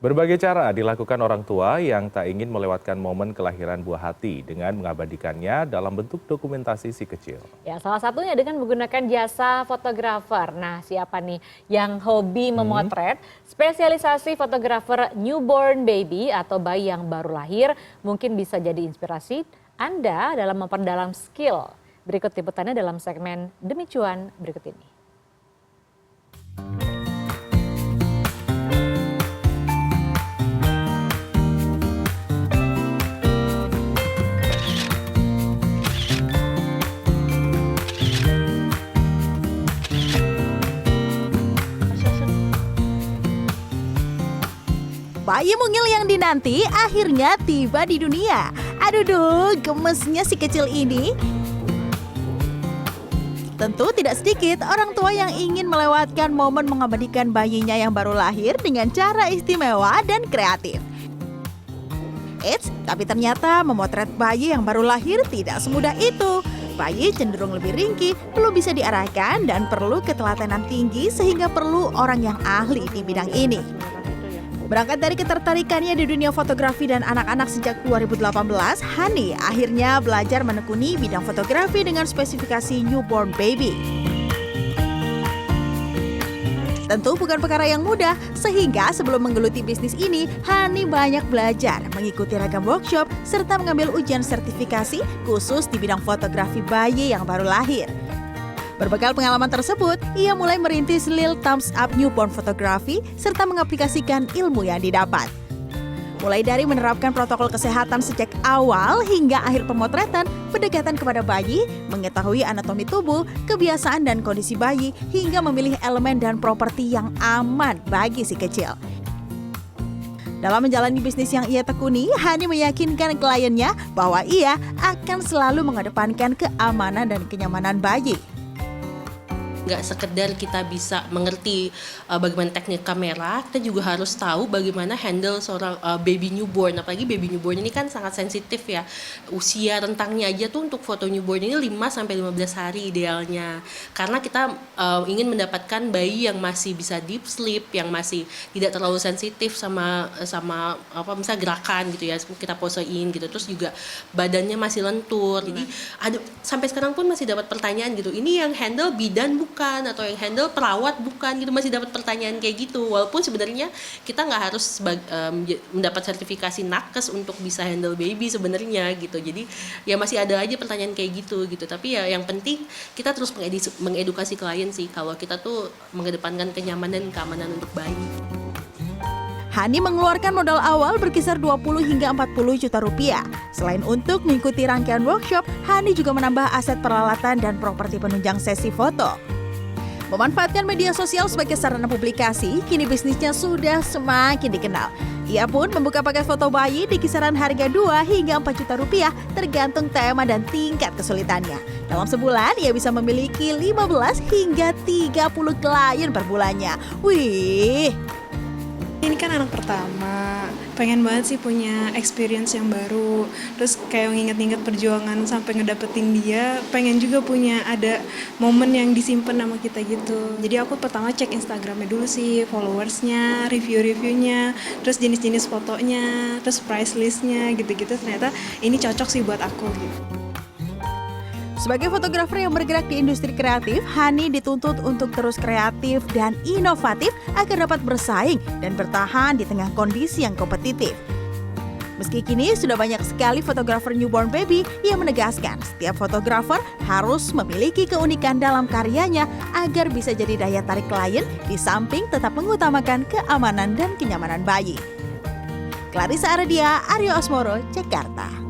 Berbagai cara dilakukan orang tua yang tak ingin melewatkan momen kelahiran buah hati dengan mengabadikannya dalam bentuk dokumentasi si kecil. Ya, salah satunya dengan menggunakan jasa fotografer. Nah, siapa nih yang hobi memotret? Spesialisasi fotografer newborn baby atau bayi yang baru lahir mungkin bisa jadi inspirasi Anda dalam memperdalam skill. Berikut liputannya dalam segmen Demi Cuan berikut ini. Bayi mungil yang dinanti akhirnya tiba di dunia. Aduh duh, gemesnya si kecil ini. Tentu tidak sedikit orang tua yang ingin melewatkan momen mengabadikan bayinya yang baru lahir dengan cara istimewa dan kreatif. Eits, tapi ternyata memotret bayi yang baru lahir tidak semudah itu. Bayi cenderung lebih ringkih, perlu bisa diarahkan dan perlu ketelatenan tinggi sehingga perlu orang yang ahli di bidang ini. Berangkat dari ketertarikannya di dunia fotografi dan anak-anak sejak 2018, Hani akhirnya belajar menekuni bidang fotografi dengan spesifikasi newborn baby. Tentu bukan perkara yang mudah, sehingga sebelum menggeluti bisnis ini, Hani banyak belajar, mengikuti ragam workshop, serta mengambil ujian sertifikasi khusus di bidang fotografi bayi yang baru lahir. Berbekal pengalaman tersebut, ia mulai merintis Lil Thumbs Up Newborn Photography serta mengaplikasikan ilmu yang didapat. Mulai dari menerapkan protokol kesehatan sejak awal hingga akhir pemotretan, pendekatan kepada bayi, mengetahui anatomi tubuh, kebiasaan dan kondisi bayi, hingga memilih elemen dan properti yang aman bagi si kecil. Dalam menjalani bisnis yang ia tekuni, Hani meyakinkan kliennya bahwa ia akan selalu mengedepankan keamanan dan kenyamanan bayi. Nggak sekedar kita bisa mengerti bagaimana teknik kamera, kita juga harus tahu bagaimana handle seorang baby newborn. Apalagi baby newborn ini kan sangat sensitif ya. Usia rentangnya aja tuh untuk foto newborn ini 5-15 hari idealnya. Karena kita ingin mendapatkan bayi yang masih bisa deep sleep, yang masih tidak terlalu sensitif sama apa misalnya gerakan gitu ya. Kita posein gitu. Terus juga badannya masih lentur. Jadi ada sampai sekarang pun masih dapat pertanyaan gitu. Ini yang handle bidan bukan atau yang handle perawat bukan gitu, masih dapat pertanyaan kayak gitu. Walaupun sebenarnya kita nggak harus mendapat sertifikasi nakes untuk bisa handle baby sebenarnya gitu. Jadi ya masih ada aja pertanyaan kayak gitu. Tapi ya yang penting kita terus mengedukasi klien sih kalau kita tuh mengedepankan kenyamanan dan keamanan untuk bayi. Hani mengeluarkan modal awal berkisar 20 hingga 40 juta rupiah. Selain untuk mengikuti rangkaian workshop, Hani juga menambah aset peralatan dan properti penunjang sesi foto. Memanfaatkan media sosial sebagai sarana publikasi, kini bisnisnya sudah semakin dikenal. Ia pun membuka paket foto bayi di kisaran harga 2 hingga 4 juta rupiah tergantung tema dan tingkat kesulitannya. Dalam sebulan, ia bisa memiliki 15 hingga 30 klien per bulannya. Wih! Ini kan anak pertama, pengen banget sih punya experience yang baru. Terus kayak nginget-nginget perjuangan sampai ngedapetin dia, pengen juga punya ada momen yang disimpan sama kita gitu. Jadi aku pertama cek Instagramnya dulu sih, followersnya, review-reviewnya, terus jenis-jenis fotonya, terus price listnya gitu-gitu. Ternyata ini cocok sih buat aku gitu. Sebagai fotografer yang bergerak di industri kreatif, Hani dituntut untuk terus kreatif dan inovatif agar dapat bersaing dan bertahan di tengah kondisi yang kompetitif. Meski kini sudah banyak sekali fotografer newborn baby yang menegaskan setiap fotografer harus memiliki keunikan dalam karyanya agar bisa jadi daya tarik klien di samping tetap mengutamakan keamanan dan kenyamanan bayi. Clarissa Aradia, Aryo Asmoro, Jakarta.